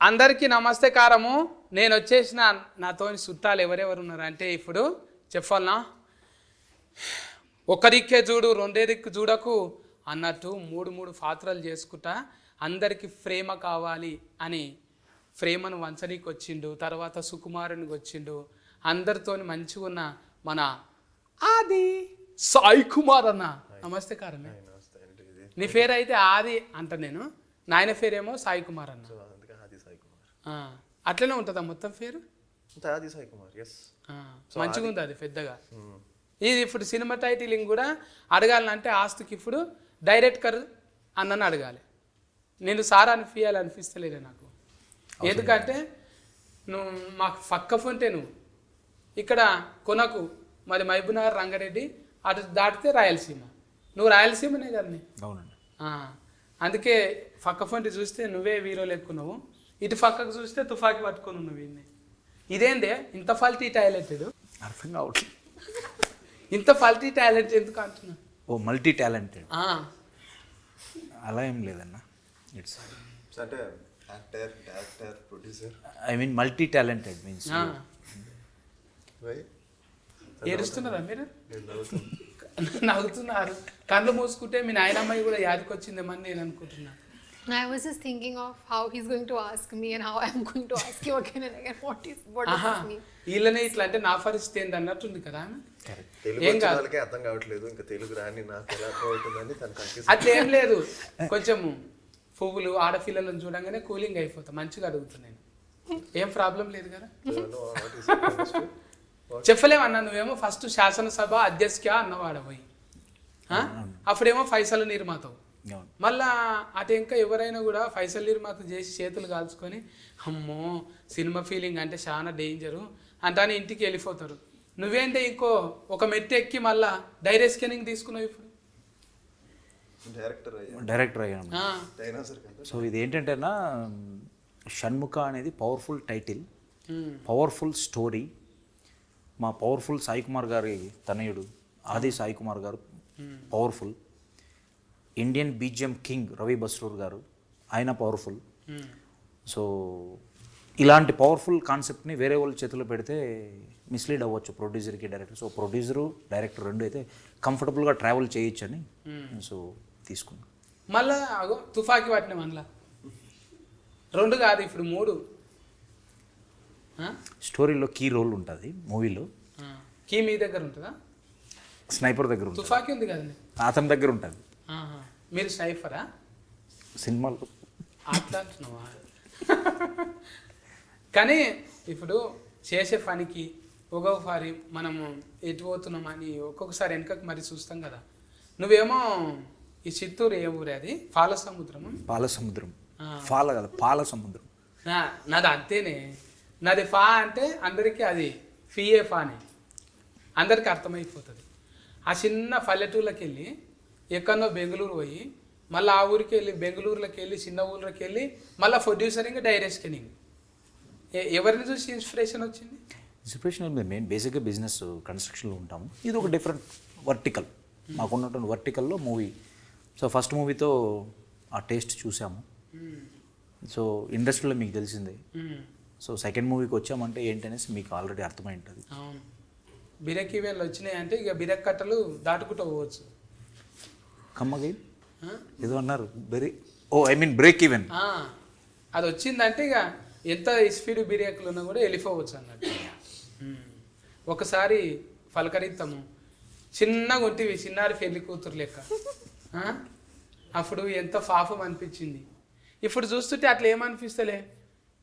అందరికీ నమస్తే కారము. నేను వచ్చేసిన నాతో చుట్టాలు ఎవరెవరు ఉన్నారు అంటే ఇప్పుడు చెప్పాలనా, ఒక దిక్కే చూడు రెండే దిక్కు చూడకు అన్నట్టు మూడు పాత్రలు చేసుకుంటా అందరికీ ప్రేమ కావాలి అని ప్రేమను వంచనీకి వచ్చిండు. తర్వాత సుకుమారునికి వచ్చిండు. అందరితోని మంచిగా ఉన్న మన ఆది సాయి కుమార్ అన్న. నమస్తే కారమే. నీ పేరు అయితే ఆది అంట, నేను నాయన పేరేమో సాయి కుమార్ అన్న. అట్లనే ఉంటుందా మొత్తం పేరు? మంచిగా ఉంది అది పెద్దగా. ఇది ఇప్పుడు సినిమా టైటిలింగ్ కూడా అడగాలంటే ఆస్తుకి ఇప్పుడు డైరెక్టర్ అన్నని అడగాలి. నేను సార్ అనిపిస్తలేదు నాకు. ఎందుకంటే నువ్వు మాకు పక్క ఫోన్టే నువ్వు ఇక్కడ కొనకు, మరి మహబూబ్నగర్ రంగారెడ్డి అటు దాటితే రాయలసీమ. నువ్వు రాయలసీమనే కదా. అవునండి. అందుకే పక్క ఫోన్ చూస్తే నువ్వే వీరోలు ఎక్కున్నావు, ఇటు పక్కకు చూస్తే తుఫాకి పట్టుకొని ఉన్నావు. వీడిని ఇదేందే ఇంత ఫల్టీ టాలెంటెడ్? అర్థం కావట్లేదు. ఇంత ఫల్టీ టాలెంట్ ఎందుకు అంటున్నా? ఓ మల్టీ టాలెంటెడ్ అలా ఏం లేదన్న. ఇట్స్ అంటే actor, director, producer. I mean multi talented means. ఏడుస్తున్నారా మీరు? నవ్వుతున్నారు. కళ్ళు మూసుకుంటే మీ నాయనమ్మాయి కూడా యాదికొచ్చిందేమని నేను అనుకుంటున్నా. I was just thinking of how he's going to ask me and how I'm going to ask you again and again what does this mean? వీళ్ళనే ఇట్లా అంటే నా పరిస్థితి ఏంది అన్నట్టుంది కదా. ఏం కాదు, అర్థం కావట్లేదు ఇంకా తెలుగు రాని నాకు ఎలా అర్థమవుతుందని తనకు అట్లా ఏం లేదు. కొంచెం పువ్వులు ఆడపిల్లలను చూడంగానే కూలింగ్ అయిపోతా. మంచిగా అడుగుతున్నాను, ఏం ప్రాబ్లం లేదు కదా. చెప్పలేమన్నా, నువ్వేమో ఫస్ట్ శాసనసభ అధ్యక్ష అన్నవాడపోయి అప్పుడేమో ఫైసల్ నిర్మాతవు. మళ్ళా అటు ఇంకా ఎవరైనా కూడా ఫైసల్ నిర్మాత చేసి చేతులు కాల్చుకొని అమ్మో సినిమా ఫీలింగ్ అంటే చాలా డేంజరు అంటానే ఇంటికి వెళ్ళిపోతారు. నువ్వేంటే ఇంకో ఒక మెట్టు ఎక్కి మళ్ళా డైరెక్ట్ స్కానింగ్ తీసుకున్నావు. ఇప్పుడు డైరెక్టర్ అయ్యాను. సో ఇది ఏంటంటేనా, షణ్ముఖ అనేది పవర్ఫుల్ టైటిల్, పవర్ఫుల్ స్టోరీ. మా పవర్ఫుల్ సాయి కుమార్ గారి తనయుడు ఆది సాయి కుమార్ గారు powerful. Indian BGM king Ravi Basrur గారు, ఆయన పవర్ఫుల్. సో ఇలాంటి పవర్ఫుల్ కాన్సెప్ట్ని వేరే వాళ్ళ చేతిలో పెడితే మిస్లీడ్ అవ్వచ్చు ప్రొడ్యూసర్కి, డైరెక్టర్. సో ప్రొడ్యూసరు డైరెక్టర్ రెండు అయితే కంఫర్టబుల్గా ట్రావెల్ చేయొచ్చని సో తీసుకున్నాను. మళ్ళా అగో తుఫాకి పట్టిన మనలా 2 కాదు ఇప్పుడు 3. స్టోరీలో కీ రోల్ ఉంటుంది మూవీలో. కీ మీ దగ్గర ఉంటుందా? స్నైపర్ దగ్గర ఉంటుంది. తుఫాకి ఉంది కదండి, అతని దగ్గర ఉంటుంది. మీరు స్నైపరా సినిమాలో? అట్లా అంటున్నావా? కానీ ఇప్పుడు చేసే పనికి ఒక్కొక్కసారి మనము ఎటు పోతున్నామని ఒక్కొక్కసారి వెనకకు మరి చూస్తాం కదా. నువ్వేమో ఈ చిత్తూరు ఏ ఊరే అది? పాలసముద్రము. పాలసముద్రం. పాల కదా, పాలసముద్రం. నాది అంతేనే. నాది ఫా అంటే అందరికీ అది ఫిఏ ఫానే అందరికీ అర్థమైపోతుంది. ఆ చిన్న పల్లెటూళ్ళకి వెళ్ళి ఎక్కడో బెంగళూరు పోయి మళ్ళీ ఆ ఊరికి వెళ్ళి బెంగళూరులోకి వెళ్ళి చిన్న ఊళ్ళకి వెళ్ళి మళ్ళీ ప్రొడ్యూసరింగ్ డైరెక్ట్ స్కానింగ్. ఎవరిని చూసి ఇన్స్పిరేషన్ వచ్చింది? ఇన్స్పిరేషన్ మేము బేసిక్గా బిజినెస్ కన్స్ట్రక్షన్లో ఉంటాము. ఇది ఒక డిఫరెంట్ వర్టికల్, మాకున్నటువంటి వర్టికల్లో మూవీ. సో ఫస్ట్ మూవీతో ఆ టేస్ట్ చూసాము. సో ఇండస్ట్రీలో మీకు తెలిసిందే. సో సెకండ్ మూవీకి వచ్చామంటే ఏంటనేసి మీకు ఆల్రెడీ అర్థమై ఉంటుంది. అవును, బిరక్ ఈవెంట్లు వచ్చినాయి అంటే ఇక బిరక్ కట్టలు దాటుకుంటూ పోవచ్చు. కమ్మగా ఏదో అన్నారు బ్రేక్ ఈవెన్. అది వచ్చిందంటే ఇక ఎంత స్పీడ్ బిరేకులు ఉన్నా కూడా వెళ్ళిపోవచ్చు అన్నట్టు. ఒకసారి పలకరిస్తాము, చిన్నగా ఉంటివి చిన్నారి పెళ్లి కూతురు లెక్క. అప్పుడు ఎంత పాపం అనిపించింది. ఇప్పుడు చూస్తుంటే అట్లా ఏమనిపిస్తలే,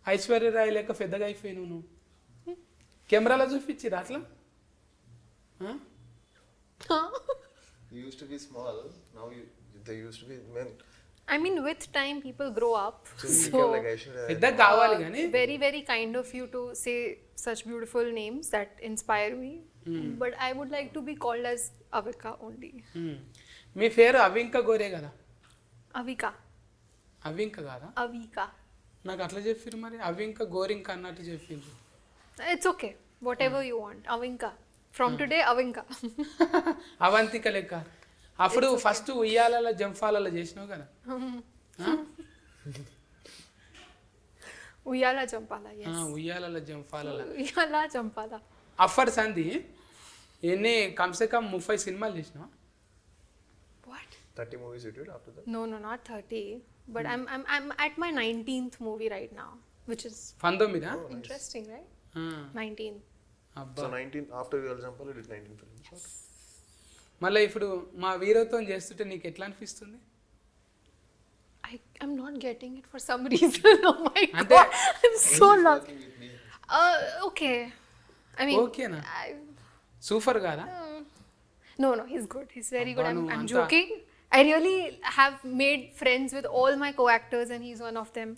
ఐశ్వర్యరాయ్ లెక్క పెద్దగా అయిపోయినావు నువ్వు. కెమెరాలో చూపించిరా అట్లా? You used to be small, now they used to be men. I mean, with time people grow up. So like పెద్దగా కావాలి కానీ. Very very kind of you to say such beautiful names that inspire me. But I would like to be called as Avika only. మీ పేరు అవింక గోరే కదా? Avika. అవింక కాదా? Avika. నాకు అట్లా చెప్పిరు మరి, అవింక గోరింక అన్నట్టు చెప్పిండ్రు. It's okay, whatever you want. Avinka. From today, Avinka. Avantika లెక్క. అప్పుడు ఫస్ట్ ఉయ్యాలలో జంఫాలలో చేసినావు కదా. Uyala Jampala, yes. ఉయ్యాల జంపాల Uyala Jampala. అఫర్ సంధి ఎన్ని కమ్సే కమ్ 30 సినిమాలు చేసినా What? 30 movies you did after that? No, not 30. But I'm at my 19th movie right now, which is 19 interesting, right? 19. అబ్బా So 19 after Uyala Jampala you did 19 films. మళ్ళీ ఇప్పుడు మా వీరత్వం చేస్తుంటే నీకు ఎట్లా అనిపిస్తుంది? I'm not getting it for some reason. Oh my And god, I'm so lost. Okay. I mean, ఓకేనా? I, super కాదా? no, he's good. He's very good. Abba, I'm anta- joking. I really have made friends with all my co-actors, and he's one of them.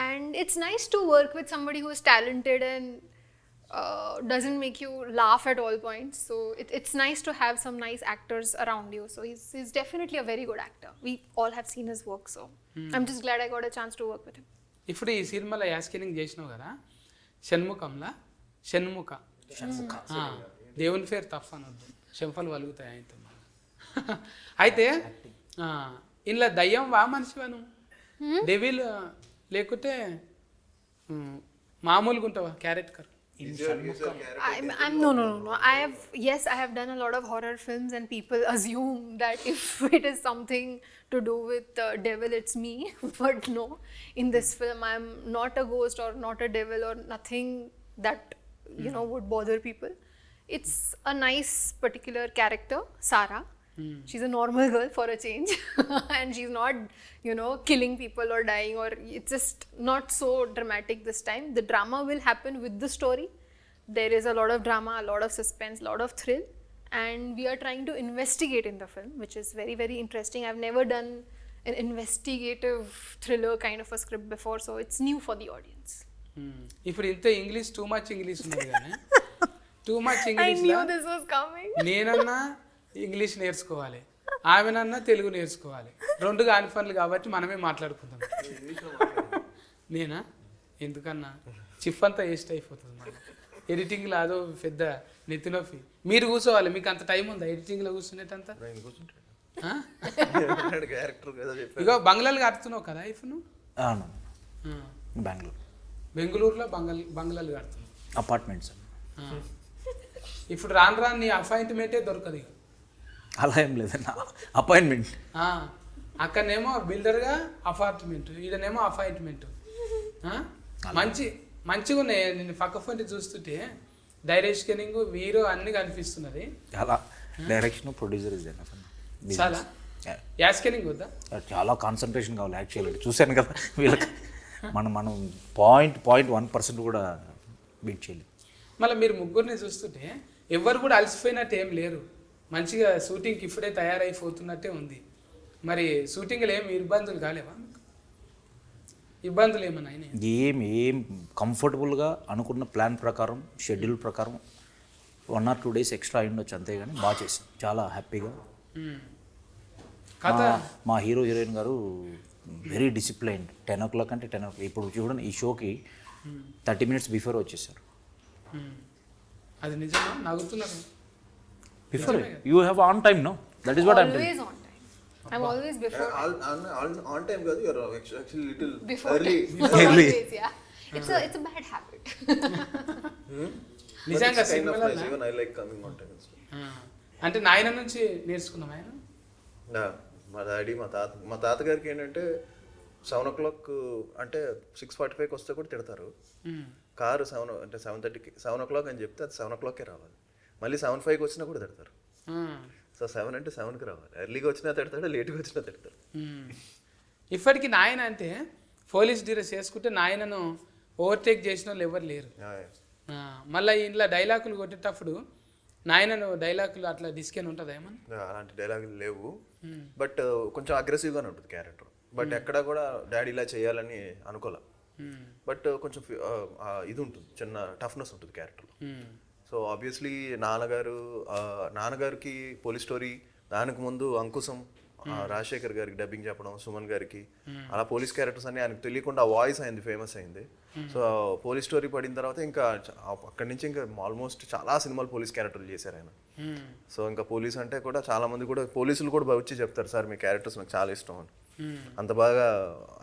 And it's nice to work with somebody who is talented and doesn't make you laugh at all points. So it's nice to have some nice actors around you. So he's definitely a very good actor. We all have seen his work, so I'm just glad I got a chance to work with him. ఇప్పుడు ఈ సినిమాలో యాస్కినింగ్ చేసినావు కదా, షణ్ముఖంలా షణ్ముఖ ఆ, దేవుని పేరు తప్ప అనొద్దు, చెంపలు వలుగుతాయి ఆయనతో. అయితే ఇంట్లో దయ్యం వా మనిషివా నువ్వు, డెవిల్ లేకుంటే మామూలుగా ఉంటావా character? Is your character I'm no. I have done a lot of horror films, and people assume that if it is something to do with devil, it's me. But no, in this film, I'm not a ghost or not a devil or nothing that would bother people. It's a nice particular character, Sarah. She's a normal girl for a change, and she's not, killing people or dying, or it's just not so dramatic this time. The drama will happen with the story. There is a lot of drama, a lot of suspense, a lot of thrill, and we are trying to investigate in the film, which is very, very interesting. I've never done an investigative thriller kind of a script before, so it's new for the audience. ఇప్పుడు ఇంత English too much English ఉన్నది కానీ too much I ఇంగ్లీష్లో knew this was coming. నేనన్నా English నేర్చుకోవాలి, ఆమెనన్నా తెలుగు నేర్చుకోవాలి, రెండు కాని పనులు కాబట్టి మనమే మాట్లాడుకుందాం. నేనా ఎందుకన్నా చిప్ అంతా వేస్ట్ అయిపోతుంది, మన ఎడిటింగ్లో అదో పెద్ద నెత్తి నొప్పి. మీరు కూర్చోవాలి, మీకు అంత టైం ఉందా ఎడిటింగ్లో కూర్చునేటంతా? నేను కూర్చుంటాను ఆ? క్యారెక్టర్ కదా చెప్పాను. ఇగో బంగ్లాలు కడుతున్నావు కదా ఇప్పుడు నువ్వు? అవును, బెంగళూరు బెంగళూరులో బంగ్లాలు కడుతున్నావు, అపార్ట్మెంట్స్. ఇప్పుడు రాను రాను నీ అపాయింట్మెంటే దొరకదు ఇక. అలా ఏం లేదన్న, అపాయింట్మెంట్. అక్కడనేమో బిల్డర్గా అపార్ట్మెంట్, ఈడనేమో అపాయింట్మెంట్. మంచిగా ఉన్నాయి. నేను పక్క ఫోన్ చూస్తుంటే డైరెక్షన్ వీరో అన్ని కనిపిస్తున్నది. చాలా డైరెక్షన్, ప్రొడ్యూసర్ ఇస్ చాలా యాస్కెనింగ్ వద్దా? చాలా కాన్సన్ట్రేషన్ కావాలి యాక్చువల్లీ. చూశాను కదా వీళ్ళకి, మనం 0.1% కూడా బీట్ చేయలేదు. మళ్ళీ మీరు ముగ్గురిని చూస్తుంటే ఎవరు కూడా అలసిపోయినట్టు ఏం లేరు, మంచిగా షూటింగ్కి ఇప్పుడే తయారైపోతున్నట్టే ఉంది. మరి షూటింగ్లో ఏమి ఇబ్బందులు కాలేవా? ఇబ్బందులు ఏమన్నా అయినాయి? ఏం కంఫర్టబుల్గా అనుకున్న ప్లాన్ ప్రకారం, షెడ్యూల్ ప్రకారం 1 or 2 days ఎక్స్ట్రా అయ్యుండొచ్చు, అంతేగాని బాగా చేసాం, చాలా హ్యాపీగా. కథ మా హీరో హీరోయిన్ గారు వెరీ డిసిప్లైన్డ్. 10 o'clock అంటే 10 o'clock. ఇప్పుడు చూడండి, ఈ షోకి 30 minutes బిఫోర్ వచ్చేసారు. అది నిజమా? నవ్వుతున్నారు. Before you have on time, no? That is what I am Always on time. I'm always before. On time కాదు, you're actually little Before early. Always, yeah. It's a bad habit. But నిజంగా it's kind of nice. సినిమాలో Even I like coming on time. అంటే నాయన నుంచి నేర్చుకున్నాం ఆయన. మా daddy మా తాతగారికి ఏంటంటే 7 o'clock అంటే 6:45 వస్తే కూడా తిడతారు. కారు 7 o'clock అని చెప్తే అది 7 o'clockకే రావాలి. మళ్ళీ 7:05 వచ్చినా కూడా తిడతారు. సో 7 అంటే 7కి రావాలి. ఎర్లీగా వచ్చినా తిడతాడు, లేట్గా వచ్చినా తిడతాడు. ఇప్పటికి నాయన అంటే పోలీస్ డ్రెస్ చేసుకుంటే నాయనను ఓవర్టేక్ చేసిన వాళ్ళు ఎవరు లేరు. మళ్ళీ ఇంట్లో డైలాగులు కొట్టేటప్పుడు నాయనను డైలాగులు అట్లా డిస్కెన్ ఉంటుందా ఏమన్నా? అలాంటి డైలాగులు లేవు, బట్ కొంచెం అగ్రెసివ్గానే ఉంటుంది క్యారెక్టర్. బట్ ఎక్కడ కూడా డాడీ ఇలా చేయాలని అనుకోలే, బట్ కొంచెం ఇది ఉంటుంది, చిన్న టఫ్నెస్ ఉంటుంది క్యారెక్టర్లో. సో ఆబ్వియస్లీ నాన్నగారికి పోలీస్ స్టోరీ, దానికి ముందు అంకుశం, రాజశేఖర్ గారికి డబ్బింగ్ చెప్పడం, సుమన్ గారికి, అలా పోలీస్ క్యారెక్టర్స్ అన్ని ఆయనకు తెలియకుండా వాయిస్ అయింది, ఫేమస్ అయింది. సో పోలీస్ స్టోరీ పడిన తర్వాత ఇంకా అక్కడి నుంచి ఇంకా ఆల్మోస్ట్ చాలా సినిమాలు పోలీస్ క్యారెక్టర్లు చేశారు ఆయన. సో ఇంకా పోలీస్ అంటే కూడా చాలా మంది కూడా పోలీసులు కూడా వచ్చి చెప్తారు, సార్ మీ క్యారెక్టర్స్ నాకు చాలా ఇష్టం అని. అంత బాగా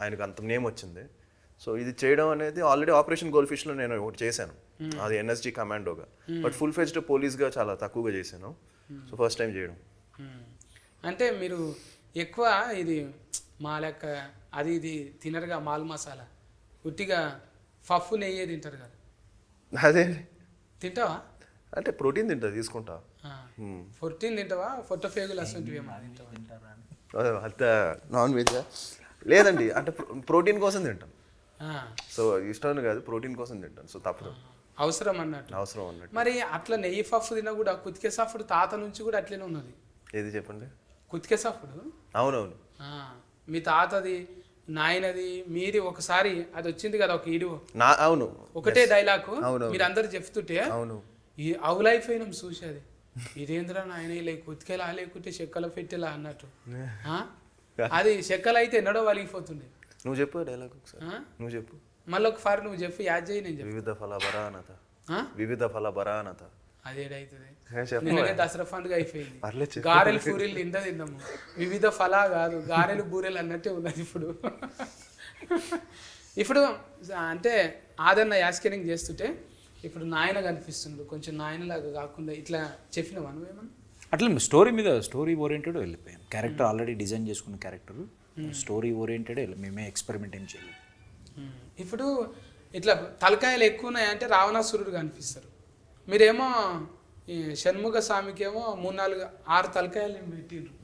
ఆయనకు అంత నేమ్ వచ్చింది. సో ఇది చేయడం అనేది ఆల్రెడీ ఆపరేషన్ గోల్డ్ ఫిష్లో నేను ఒకటి చేశాను, అది ఎన్ఎస్జీ కమాండోగా. బట్ ఫుల్ ఫెజ్డ్ పోలీస్గా చాలా తక్కువగా చేశాను. సో ఫస్ట్ టైం చేయడం. అంటే మీరు ఎక్కువ ఇది మా లెక్క అది ఇది తినరుగా, మాల్ మసాలా ఉట్టిగా పప్పు నెయ్యే తింటారు కదా, అదే తింటావా? అంటే ప్రోటీన్ తింటా, తీసుకుంటా. 14 తింటావా? ఫేగులు అసంటివి ఏమన్నా తింటావా? అంత నాన్ వెజ్ లేదండి, అంటే ప్రోటీన్ కోసం తింటాను. సో ఇష్టం కాదు, ప్రోటీన్ కోసం తింటాను. సో తప్పదు, అవసరం అన్నట్టు. అవసరం అన్నట్టు. మరి అట్లా నెయ్యి పప్పు తిన కూడా కుతికే సాఫుడు తాత నుంచి కూడా అట్లనే ఉన్నది. ఏది చెప్పండి? కుతికే సాఫుడు. అవునవును. మీ తాతది, నాయనది, మీది ఒకసారి అది వచ్చింది కదా ఒక వీడియో. అవును, ఒకటే డైలాగ్ అవును, మీరు అందరు చెప్తుంటే అవును, ఈ అవు లైఫ్ అయినాం చూసేది. ఇదేంద్రా నాయన లేక కుతికేలా లేకుంటే చెక్కలో పెట్టేలా అన్నట్టు. అది చెక్కలు అయితే ఎన్నడో వలిగిపోతుండే. నువ్వు చెప్పు డైలాగ్ ఒకసారి, నువ్వు చెప్పు. మళ్ళీ ఒకసారి నువ్వు చెప్పు, యాద్ చేయి. నేను చెప్పు. వివిధ ఫల బరానత, వివిధ ఫల బరానత. అదేడైతుంది. చెప్పు. నిన్ననే దసరా పండుగ అయిపోయింది. పర్లేదు చెప్పు. గారెలు పూరీలు నిండా తిన్నాము. వివిధ ఫలా కాదు, గారెలు బూరెలు అన్నట్టే ఉన్నది ఇప్పుడు. ఇప్పుడు అంటే ఆదరణ యాస్కెనింగ్ చేస్తుంటే ఇప్పుడు నాయన కనిపిస్తుంది, కొంచెం నాయనలాగా కాకుండా ఇట్లా చెప్పినావా నువ్వేమన్నా? అట్లా స్టోరీ మీద స్టోరీ ఓరియంటెడ్ వెళ్ళిపోయాం. క్యారెక్టర్ ఆల్రెడీ డిజైన్ చేసుకున్న క్యారెక్టర్, స్టోరీ ఓరియంటెడ్ మేమే ఎక్స్పెరిమెంట్ ఏం చేయలేదు. ఇప్పుడు ఇట్లా తలకాయలు ఎక్కువ ఉన్నాయంటే రావణాసురుడు కనిపిస్తారు. మీరేమో ఈ షణ్ముఖ స్వామికి ఏమో 3, 4, 6 తలకాయలు పెట్టిండ్రు.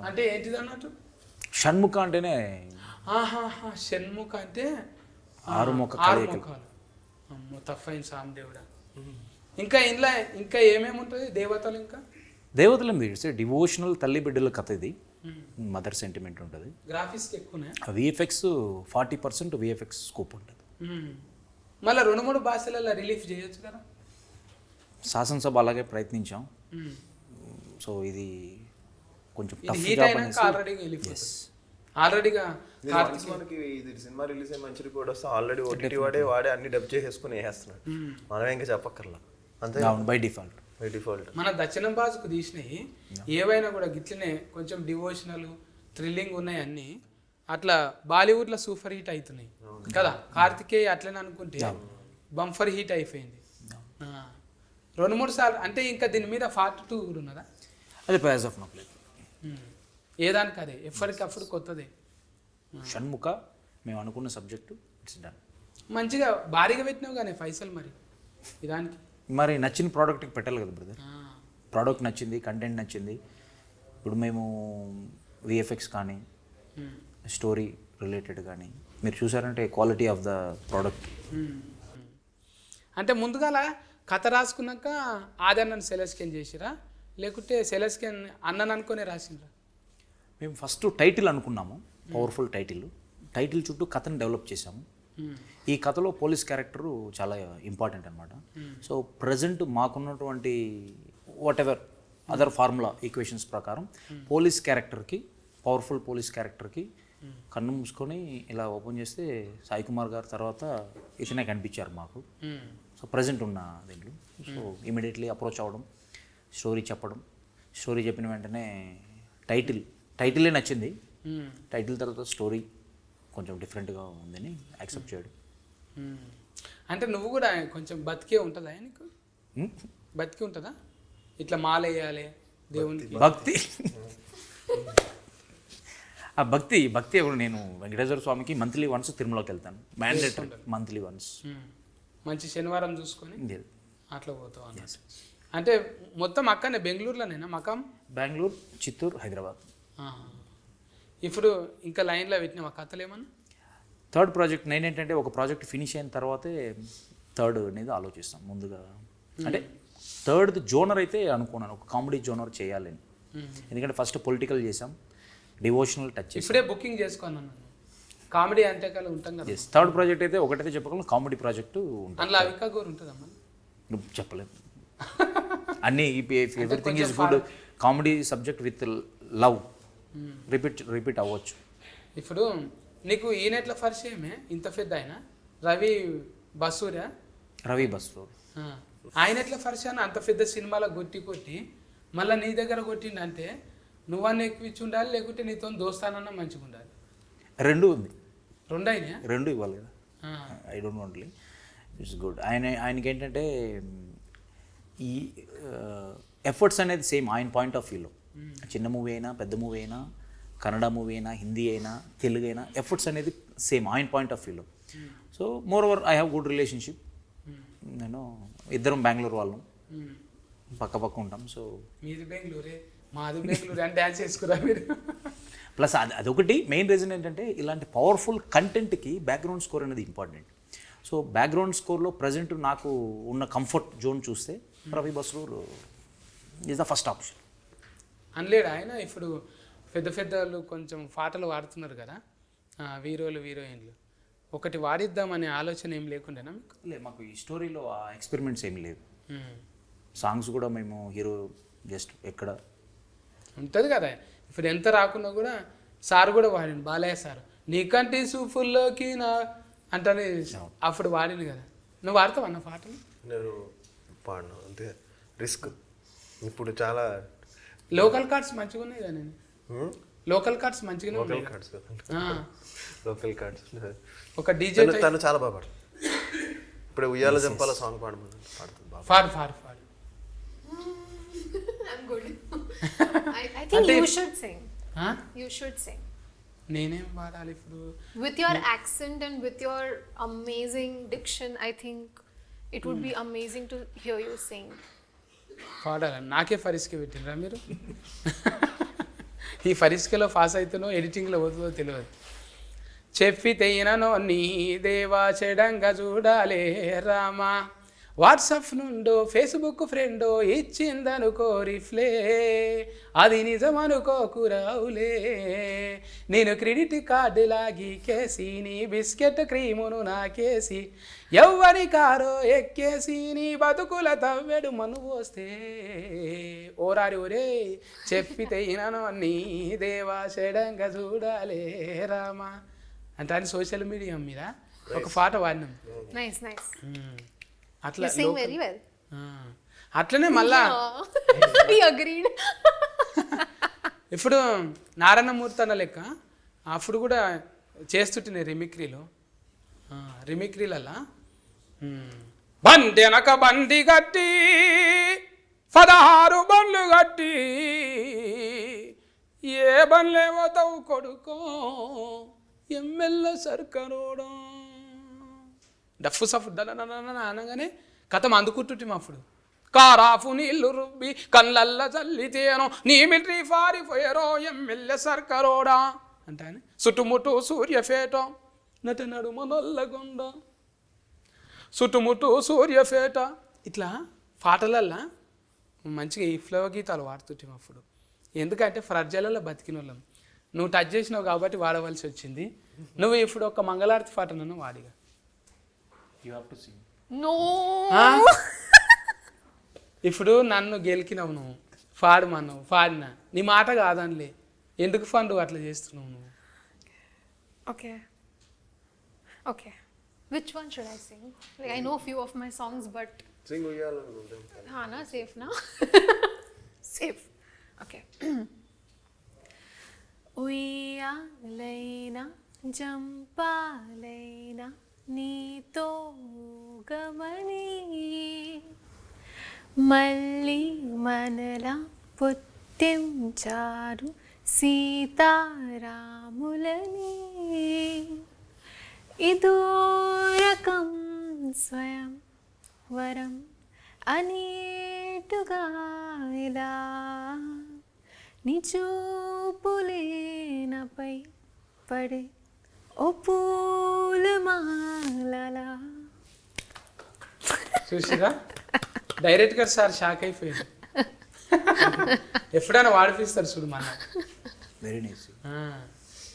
అంటే ఏంటిది అన్నట్టు? షణ్ముఖ అంటేనే షణ్ముఖ అంటే 6 ముఖాలు. అమ్మో తప్పైంది సామదేవుడా. ఇంకా ఇంట్లో ఇంకా ఏమేమి ఉంటుంది దేవతలు? ఇంకా దేవతలు ఇట్స్ డివోషనల్ తల్లి బిడ్డల కథ. ఇది మదర్ సెంటిమెంట్ ఉంటుంది. గ్రాఫిక్స్ ఎక్కువనే. విఎఫ్ఎక్స్ 40% విఎఫ్ఎక్స్ స్కోప్ ఉంటుంది. మళ్ళీ 2-3 భాషలలో రిలీఫ్ చేయొచ్చు కదా. శాసనసభ అలాగే ప్రయత్నించాం. సో ఇది కొంచెం హీట్ అయినాక ఆల్రెడీగా వెళ్ళిపోతుంది. ఆల్రెడీగా మనకి ఇది సినిమా రిలీజ్ అయ్యి మంచి రిపోర్ట్ వస్తే ఆల్రెడీ ఓటీటీ వాడే అన్ని డబ్ చేసేసుకుని వేసేస్తున్నాడు. మనం ఇంకా చెప్పక్కర్లా, అంతే బై డిఫాల్ట్. మన దక్షిణం భాషకు తీసినవి ఏవైనా కూడా గిట్లనే కొంచెం డివోషనల్ థ్రిల్లింగ్ ఉన్నాయి అన్ని. అట్లా బాలీవుడ్లో సూపర్ హిట్ అవుతున్నాయి కదా. కార్తికేయ అట్లనే అనుకుంటే బంఫర్ హిట్ అయిపోయింది 2-3 సార్లు. అంటే ఇంకా దీని మీద Part 2 కూడా ఉన్నదా? అది ప్రైజ్ ఆఫ్ నో ప్లే. ఏదానికి అదే ఎప్పటికప్పుడు కొత్తదే. షణ్ముఖ మేము అనుకున్న సబ్జెక్టు ఇట్స్ డన్. మంచిగా భారీగా పెట్టినావు కానీ పైసలు మరి ఇదానికి. మరి నచ్చిన ప్రోడక్ట్కి పెట్టాలి కదా బ్రదర్. ప్రోడక్ట్ నచ్చింది, కంటెంట్ నచ్చింది. ఇప్పుడు మేము విఎఫ్ఎక్స్ కానీ స్టోరీ రిలేటెడ్ కానీ మీరు చూసారంటే క్వాలిటీ ఆఫ్ ద ప్రోడక్ట్. అంటే ముందుగాల కథ రాసుకున్నాక ఆదరణను సెలెస్కెన్ చేసిరా లేకుంటే సెలెస్కెన్ అన్నను అనుకునే రాసిండ్రా? మేము ఫస్ట్ టైటిల్ అనుకున్నాము, పవర్ఫుల్ టైటిల్ చుట్టూ కథను డెవలప్ చేసాము. ఈ కథలో పోలీస్ క్యారెక్టరు చాలా ఇంపార్టెంట్ అనమాట. సో ప్రజెంట్ మాకున్నటువంటి what ever other formula equations ప్రకారం పోలీస్ క్యారెక్టర్కి, పవర్ఫుల్ పోలీస్ క్యారెక్టర్కి కన్ను మూసుకొని ఇలా ఓపెన్ చేస్తే సాయి కుమార్ గారు తర్వాత ఇతనే కనిపించారు మాకు. సో ప్రజెంట్ ఉన్న దీంట్లో సో ఇమీడియట్లీ అప్రోచ్ అవ్వడం, స్టోరీ చెప్పడం, స్టోరీ చెప్పిన వెంటనే టైటిలే నచ్చింది. టైటిల్ తర్వాత స్టోరీ కొంచెం డిఫరెంట్గా ఉందని యాక్సెప్ట్ చేయడం. అంటే నువ్వు కూడా కొంచెం బతికే ఉంటుందా నీకు? బతికి ఉంటుందా? ఇట్లా మాల వేయాలి దేవునికి భక్తి. ఆ భక్తి ఇప్పుడు నేను వెంకటేశ్వర స్వామికి మంత్లీ వన్స్ తిరుమలకి వెళ్తాను, మ్యాండేటరీ మంత్లీ వన్స్. మంచి శనివారం చూసుకొని అట్లా పోతావు అన్నట్టు. అంటే మొత్తం అక్కడనే బెంగళూరులోనేనా మకాం? బెంగళూరు, చిత్తూరు, హైదరాబాద్. ఇప్పుడు ఇంకా లైన్లో పెట్టిన మా కథలు ఏమన్నా? థర్డ్ ప్రాజెక్ట్ నేనేంటంటే ఒక ప్రాజెక్ట్ ఫినిష్ అయిన తర్వాతే థర్డ్ అనేది ఆలోచిస్తాం ముందుగా. అంటే థర్డ్ జోనర్ అయితే అనుకున్నాను, ఒక కామెడీ జోనర్ చేయాలని. ఎందుకంటే ఫస్ట్ పొలిటికల్ చేసాం, డివోషనల్ టచ్ చేసాం. ఇప్పుడే బుకింగ్ చేసుకున్నాను. కామెడీ అంటే కాదు ఉంటాం కదా. థర్డ్ ప్రాజెక్ట్ అయితే ఒకటైతే చెప్పగలను, కామెడీ ప్రాజెక్టు ఉంటుంది. అందులో అవికా గోరు ఉంటుందమ్మా? చెప్పలేదు. అన్నీ everything is good. Comedy subject with love repeat అవ్వచ్చు. ఇప్పుడు నీకు ఈయనెట్ల పరిచయమే ఇంత పెద్ద ఆయన రవి బసూరా? రవి బసూర్ ఆయన ఎట్లా పరిచయం? అంత పెద్ద సినిమాలో కొట్టి మళ్ళీ నీ దగ్గర కొట్టిండంటే నువ్వన్నీ ఎక్కువ ఇచ్చి ఉండాలి, లేకుంటే నీతో దోస్తానన్నా మంచిగా ఉండాలి. రెండు ఉంది. రెండు అయినా? రెండు ఇవ్వాలి కదా. ఐ డోంట్ వాంట్లీ ఇట్స్ గుడ్. ఆయనకి ఏంటంటే ఈ ఎఫర్ట్స్ అనేది సేమ్ ఆయన పాయింట్ ఆఫ్ వ్యూలో, చిన్న మూవీ అయినా పెద్ద మూవీ అయినా కన్నడ మూవీ అయినా హిందీ అయినా తెలుగు అయినా ఎఫర్ట్స్ అనేది సేమ్ ఆయన పాయింట్ ఆఫ్ వ్యూలో. So more over I have good relationship. నేను ఇద్దరం బెంగళూరు వాళ్ళం, పక్క పక్క ఉంటాం. సో మీది బెంగళూరే మాది బెంగళూరు అని డ్యాన్స్ చేసుకురా మీరు. ప్లస్ అదొకటి మెయిన్ రీజన్ ఏంటంటే ఇలాంటి పవర్ఫుల్ కంటెంట్కి బ్యాక్గ్రౌండ్ స్కోర్ అనేది ఇంపార్టెంట్. సో బ్యాక్గ్రౌండ్ స్కోర్లో ప్రజెంట్ నాకు ఉన్న కంఫర్ట్ జోన్ చూస్తే Ravi Basrur is the first option. అనలేడు ఆయన. ఇప్పుడు పెద్ద పెద్దలు కొంచెం పాటలు వాడుతున్నారు కదా హీరోలు హీరోయిన్లు, ఒకటి వాడిద్దామనే ఆలోచన ఏం లేకుండానా మీకు? లేదు, మాకు ఈ స్టోరీలో ఆ ఎక్స్పెరిమెంట్స్ ఏమి లేవు. సాంగ్స్ కూడా మేము హీరో జస్ట్ ఎక్కడ ఉంటుంది కదా. ఇప్పుడు ఎంత రాకున్నా కూడా సార్ కూడా వాడిండు, బాలయ్య సార్, నీకంటే సూఫుల్లోకి నా అంటే అప్పుడు వాడిండు కదా. నువ్వు వాడతావు అన్న పాటలు? నేను పాడను, అంతే రిస్క్. ఇప్పుడు చాలా లోకల్ కార్డ్స్ మంచిగా ఉన్నాయి కదా. నేను లోకల్ కార్డ్స్ మంచిగానే లోకల్ ఉన్నాయి. Cards local cards. ఒక డీజే తను చాలా బాగా పాడు. ఇప్పుడు ఉయ్యాల జంపాల సాంగ్ పాడుతుంది బాగా. పాడు పాడు పాడు. I'm good. I think you should sing. You should sing. నేనేం పాడాలి ఇప్పుడు? With your accent and with your amazing diction, I think it would be amazing to hear you sing. పాడాలి. నాకే ఫరిస్కే పెట్టినరా మీరు? ఈ ఫరిస్కేలో పాస్ అవుతానో ఎడిటింగ్లో పోతుందో తెలియదు. చెప్పితే ఇననో నీ దేవా చెడంగా చూడాలే రామా, వాట్సాప్ నుండో ఫేస్బుక్ ఫ్రెండో ఇచ్చిందనుకో రిఫ్లే, అది నిజమనుకోకురావులే, నేను క్రెడిట్ కార్డు లాగి కేసి నీ బిస్కెట్ క్రీమును నాకేసి ఎవ్వరి కారో ఎక్కేసి నీ బతుకుల తవ్వెడు మను పోస్తే, ఓరారి ఓరే చెప్పితే ఇననో నీ దేవా చెడంగా చూడాలే రామా అంటే అని సోషల్ మీడియా మీద ఒక పాట వాడినాం. Nice, nice. అట్లా You sing very well. అట్లనే మళ్ళా We agreed. ఇప్పుడు నారాయణమూర్తి అన్న లెక్క అప్పుడు కూడా చేస్తుంటే రిమిక్రీలల్లా బండి వెనక బండి కట్టి 16 బండ్లు కట్టి ఏ బండ్లేవో తవ్వు కొడుకో ఎమ్మెల్యే సర్కరోడా డఫ్ సఫ్ అనగానే కథం అందుకుంటుంటే అప్పుడు కారాఫు నీళ్లు రుబ్బి కళ్ళల్ల చల్లితేనో నీ మిలిటరీ ఫారిపోయారో ఎమ్మెల్యే సర్కరోడా అంటే చుట్టుముట్టు సూర్యఫేట నటి నడుమ నల్లగొండ చుట్టుముట్టు సూర్యఫేట ఇట్లా పాటలల్లా మంచిగా ఈ ఫ్లో గీతాలు వాడుతుంటాం అప్పుడు. ఎందుకంటే ఫ్రజ్జలలో బతికిన వాళ్ళం. నువ్వు టచ్ చేసినావు కాబట్టి వాడవలసి వచ్చింది. నువ్వు ఇప్పుడు ఒక మంగళారతి పాట నన్ను వాడిగా. No. ఇప్పుడు నన్ను గెలికినావు నువ్వు, పాడమన్నావు, పాడినా నీ మాట కాదనిలే, ఎందుకు ఫండు అట్లా చేస్తున్నావు నువ్వు? Okay. Okay. Which one should I sing? Like I know a few of my songs, but Singh ఉయ్యాల na safe na. Safe. Okay. ఉయ్యాలైనా జంపాలైనా నీతో గమని మళ్ళీ మనలా పుట్టించారు సీతారాములని, ఇదో రకం స్వయం వరం అనేటుగా ఇలా నీ చూపులేనపై పడే ఓ పూలమాలలా. చూసిరా డైరెక్ట్గా సార్ షాక్ అయిపోయాడు. ఎప్పుడైనా వాడిపిస్తారు చూడు మన. Very nice.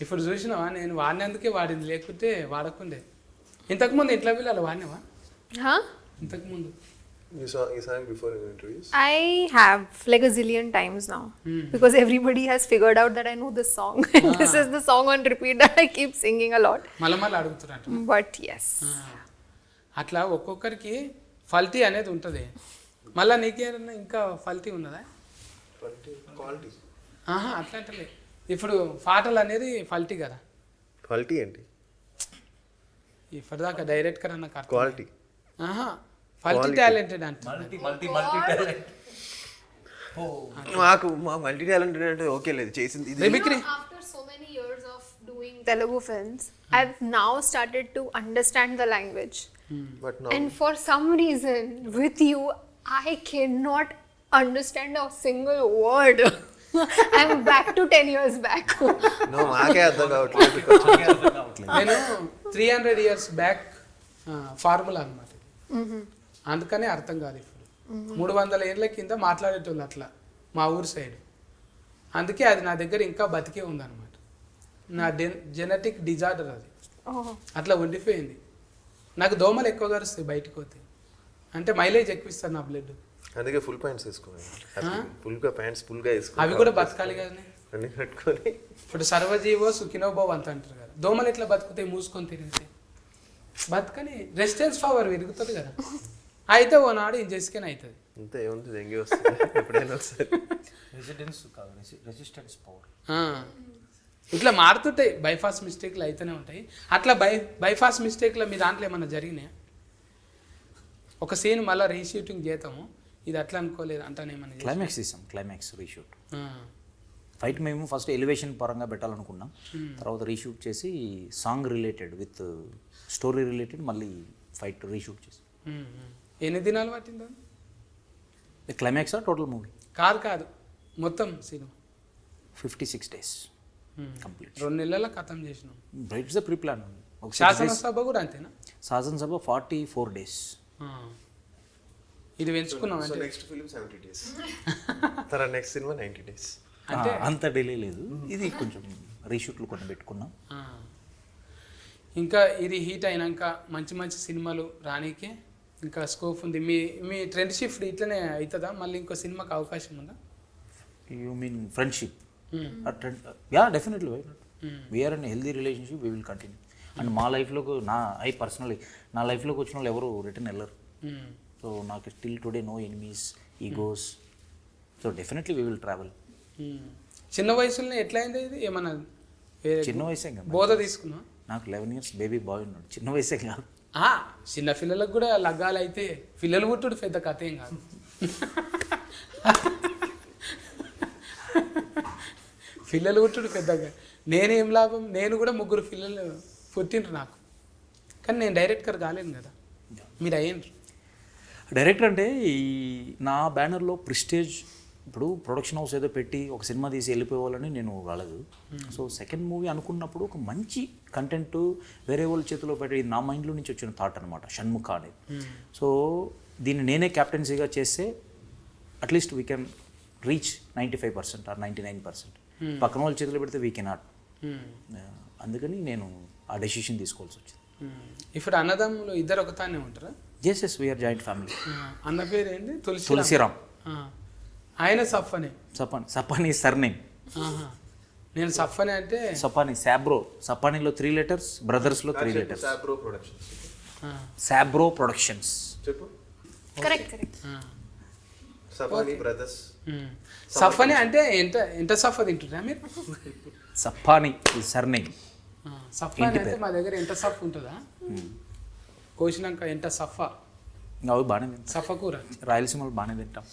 ఇప్పుడు చూసినావా నేను వాడినందుకే వాడింది, లేకుంటే వాడకుండే. ఇంతకుముందు ఇంట్లో పిల్లలు వాడినావా? ఇంతకుముందు You sang before in interviews? I have like a zillion times now because everybody has figured out that I know this song. This is the song on repeat that I keep singing a lot. మళ్ళీ అడుగుతున్నట్టు. But yes. అట్లా ఒక్కొక్కరికి ఫల్టీ అనేది ఉంటుంది. మళ్ళీ నీకేమన్నా ఇంకా ఫల్టీ ఉన్నదా? Quality అట్లా అంటే ఇప్పుడు పాటలు అనేది ఫల్టీ కదా. క్వాలిటీ ఏంటి? ఇప్పటిదాకా డైరెక్టర్ అన్న క్వాలిటీ మల్టీ టాలెంటెడ్ అంటే మల్టీ టాలెంట్. మాకు మల్టీ టాలెంటెడ్ అంటే ఓకే లేదు చేసింది ఇది. Mimicry After so many years of doing Telugu films, I've now started to understand the language. But And for some reason, with you, I cannot understand a single word. I'm back to 10 years back. No మాకే అర్థం కావట్లేదు. నేను 300 years back formula అనమాట. అందుకనే అర్థం కాదు ఇప్పుడు. 300 ఏళ్ళ కింద మాట్లాడేటోళ్ళు అట్లా మా ఊరు సైడ్. అందుకే అది నా దగ్గర ఇంకా బతికే ఉందన్నమాట. నా జెనెటిక్ డిజార్డర్ అది. అట్లా ఉండిపోయింది. నాకు దోమలు ఎక్కువ కరుస్తాయి బయటకు పోతే. అంటే మైలేజ్ ఎక్కువ ఇస్తారు నా బ్లడ్. అందుకే ఫుల్ ప్యాంట్స్ వేసుకోవాలి. ఫుల్గా ప్యాంట్స్ ఫుల్గా వేసుకోవాలి. అవి కూడా బతకాలి కదా. అన్ని కట్టుకొని ఇప్పుడు సర్వజీవో సుఖినోభవ్ అంత అంటారు కదా. దోమలు ఎట్లా బతుకుతాయి మూసుకొని తిరిగితే? బతకని రెసిస్టెన్స్ పవర్ పెరుగుతుంది కదా. అయితే ఓనాడు ఇంజెస్కెన్ అవుతుంది. అంతే ఏముంది దెంగి వస్తుంది ఎప్పుడైనా వస్తుంది. రెసిస్టెన్స్ పవర్ ఇట్లా మారుతుంటాయి. బైపాస్ మిస్టేక్లు అయితేనే ఉంటాయి. అట్లా బైపాస్ మిస్టేక్లో మీ దాంట్లో ఏమన్నా జరిగినాయా? ఒక సీన్ మళ్ళీ రీషూటింగ్ చేద్దాము, ఇది అట్లా అనుకోలేదు అంటానేమన్నా? క్లైమాక్స్ ఇస్తాం, క్లైమాక్స్ రీషూట్. ఫైట్ మేము ఫస్ట్ ఎలివేషన్ పరంగా పెట్టాలనుకున్నాం. తర్వాత రీషూట్ చేసి song related with story related మళ్ళీ ఫైట్ రీషూట్ చేసి. ఎన్ని దినాలు పట్టిందా? క్లైమాక్సా టోటల్ మూవీ? కాదు మొత్తం సినిమా 56 days కంప్లీట్. 2 నెలల ఖతం చేసినాం. It's the pre plan. శాసనసభ కూడా అంతేనా? శాసనసభ 44 days. ఇది పెంచుకున్నాం అంటే నెక్స్ట్ ఫిల్మ్ 70 days, తర్వాత నెక్స్ట్ సినిమా 90 days. అంటే అంత డిలే లేదు. ఇది కొంచెం రీషూట్లు కొన్ని పెట్టుకున్నాం. ఇంకా ఇది హీట్ అయినాక మంచి మంచి సినిమాలు రానీకే ఇంకా స్కోప్ ఉంది. మీ ట్రెండ్ షిఫ్ట్ ఇట్లనే అవుతుందా? మళ్ళీ ఇంకో సినిమాకి అవకాశం ఉందా? You mean friendship? Yeah definitely. Why not? We are in healthy relationship, we will continue. And మా లైఫ్లోకి పర్సనలీ నా లైఫ్లోకి వచ్చిన వాళ్ళు ఎవరు రిటర్న్ వెళ్ళరు. సో నాకు still today no enemies, egos. So definitely we will travel. చిన్న వయసులోనే ఎట్లా అయింది ఇది? ఏమన్నా చిన్న వయసే కదా, బోధ తీసుకున్నా? నాకు 11 years బేబీ బాయ్ ఉన్నాడు. చిన్న వయసే కాదు. చిన్న పిల్లలకు కూడా లగ్గాలు అయితే పిల్లలు పుట్టుడు పెద్ద కథ ఏం కాదు. పిల్లలు పుట్టుడు పెద్దగా నేనేం లాభం? నేను కూడా 3 పిల్లలు పుట్టిండ్రు నాకు. కానీ నేను డైరెక్టర్ కాలేను కదా, మీరు అయ్యిండ్రు. డైరెక్టర్ అంటే ఈ నా బ్యానర్లో ప్రిస్టేజ్, ఇప్పుడు ప్రొడక్షన్ హౌస్ ఏదో పెట్టి ఒక సినిమా తీసి వెళ్ళిపోవాలని నేను రాలేదు. సో సెకండ్ మూవీ అనుకున్నప్పుడు ఒక మంచి కంటెంట్ వేరే వాళ్ళ చేతిలో పెట్టి నా మైండ్లో నుంచి వచ్చిన థాట్ అనమాట షణ్ముఖ అనేది. సో దీన్ని నేనే క్యాప్టెన్సీగా చేస్తే at least we can reach 95% or 99%. పక్కన వాళ్ళ చేతిలో పెడితే వీ కెనాట్. అందుకని నేను ఆ డెసిషన్ తీసుకోవాల్సి వచ్చింది. ఇప్పుడు అన్నదమ్ములు ఇద్దరు ఒకతానే ఉంటారా? Yes we are joint family. అన్న పేరు ఏంటి? తులసిరామ్. ఆయన సఫ్ఫనే. సపానీ సర్నేమ్. నేను సఫ్ఫనే అంటే సపానీ సాబ్రో. సపానీలో 3 letters, బ్రదర్స్లో 3 letters. సాబ్రో ప్రొడక్షన్స్. చెప్పు. Correct. సపానీ బ్రదర్స్. సఫ్ఫనే అంటే ఎంత సఫ్ తింటున్నా మీరు? సపానీ సర్నేమ్. సఫ్ఫనే అంటే మా దగ్గర ఎంత సఫ్ ఉంటుందా? కోసినాక ఎంత సఫా. అవి బాగానే తింటాం. సఫ కూర రాయలసీమలో బాగానే తింటాం.